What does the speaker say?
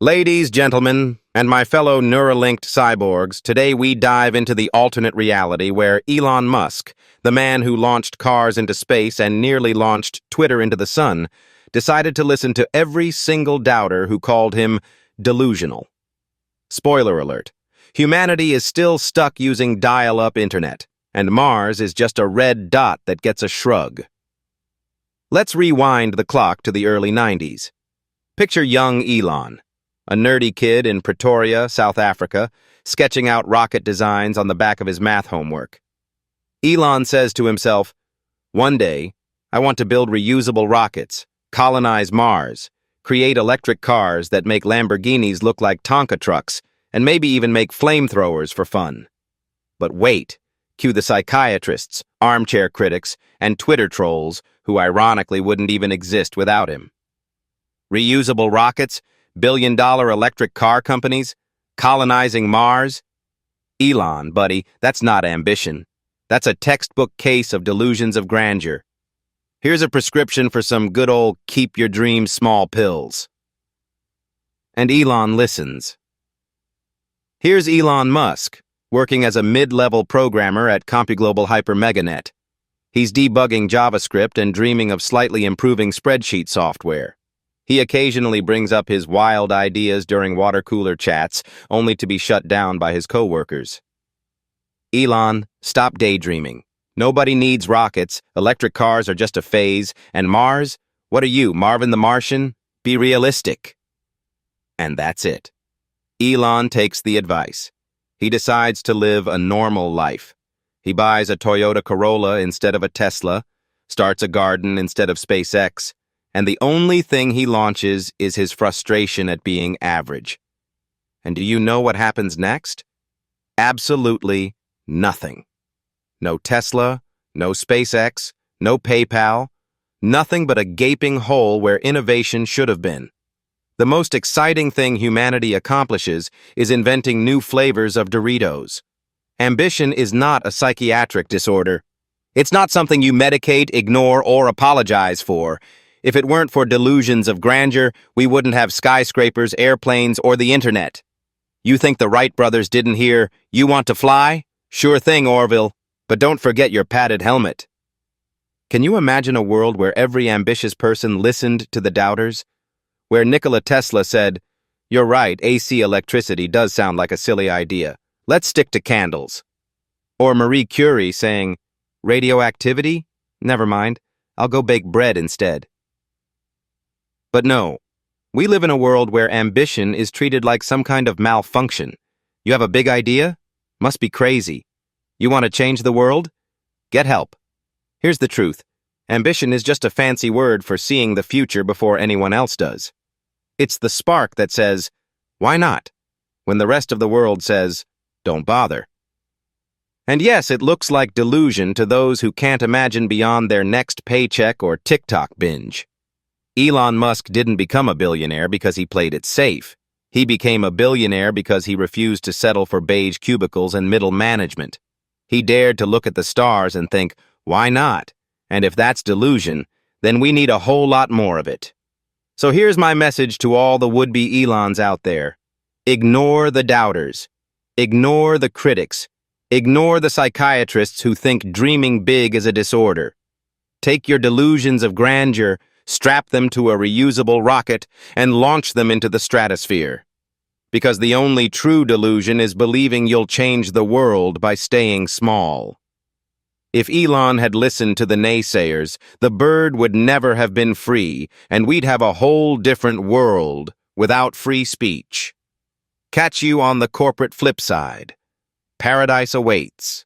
Ladies, gentlemen, and my fellow Neuralinked cyborgs, today we dive into the alternate reality where Elon Musk, the man who launched cars into space and nearly launched Twitter into the sun, decided to listen to every single doubter who called him delusional. Spoiler alert, humanity is still stuck using dial-up internet, and Mars is just a red dot that gets a shrug. Let's rewind the clock to the early 90s. Picture young Elon, a nerdy kid in Pretoria, South Africa, sketching out rocket designs on the back of his math homework. Elon says to himself, "One day, I want to build reusable rockets, colonize Mars, create electric cars that make Lamborghinis look like Tonka trucks, and maybe even make flamethrowers for fun." But wait, cue the psychiatrists, armchair critics, and Twitter trolls who ironically wouldn't even exist without him. Reusable rockets, billion-dollar electric car companies, colonizing Mars? Elon, buddy, that's not ambition. That's a textbook case of delusions of grandeur. Here's a prescription for some good old keep your dreams small pills. And Elon listens. Here's Elon Musk, working as a mid-level programmer at CompuGlobal HyperMegaNet. He's debugging JavaScript and dreaming of slightly improving spreadsheet software. He occasionally brings up his wild ideas during water cooler chats, only to be shut down by his coworkers. Elon, stop daydreaming. Nobody needs rockets, electric cars are just a phase, and Mars? What are you, Marvin the Martian? Be realistic. And that's it. Elon takes the advice. He decides to live a normal life. He buys a Toyota Corolla instead of a Tesla, starts a garden instead of SpaceX, and the only thing he launches is his frustration at being average. And do you know what happens next? Absolutely nothing. No Tesla, no SpaceX, no PayPal, nothing but a gaping hole where innovation should have been. The most exciting thing humanity accomplishes is inventing new flavors of Doritos. Ambition is not a psychiatric disorder. It's not something you medicate, ignore, or apologize for. If it weren't for delusions of grandeur, we wouldn't have skyscrapers, airplanes, or the internet. You think the Wright brothers didn't hear, "You want to fly? Sure thing, Orville, but don't forget your padded helmet." Can you imagine a world where every ambitious person listened to the doubters? Where Nikola Tesla said, "You're right, AC electricity does sound like a silly idea. Let's stick to candles." Or Marie Curie saying, "Radioactivity? Never mind, I'll go bake bread instead." But no, we live in a world where ambition is treated like some kind of malfunction. You have a big idea? Must be crazy. You want to change the world? Get help. Here's the truth. Ambition is just a fancy word for seeing the future before anyone else does. It's the spark that says, "Why not?" when the rest of the world says, "Don't bother." And yes, it looks like delusion to those who can't imagine beyond their next paycheck or TikTok binge. Elon Musk didn't become a billionaire because he played it safe. He became a billionaire because he refused to settle for beige cubicles and middle management. He dared to look at the stars and think, why not? And if that's delusion, then we need a whole lot more of it. So here's my message to all the would-be Elons out there. Ignore the doubters. Ignore the critics. Ignore the psychiatrists who think dreaming big is a disorder. Take your delusions of grandeur, strap them to a reusable rocket, and launch them into the stratosphere. Because the only true delusion is believing you'll change the world by staying small. If Elon had listened to the naysayers, the bird would never have been free, and we'd have a whole different world without free speech. Catch you on the corporate flip side. Paradise awaits.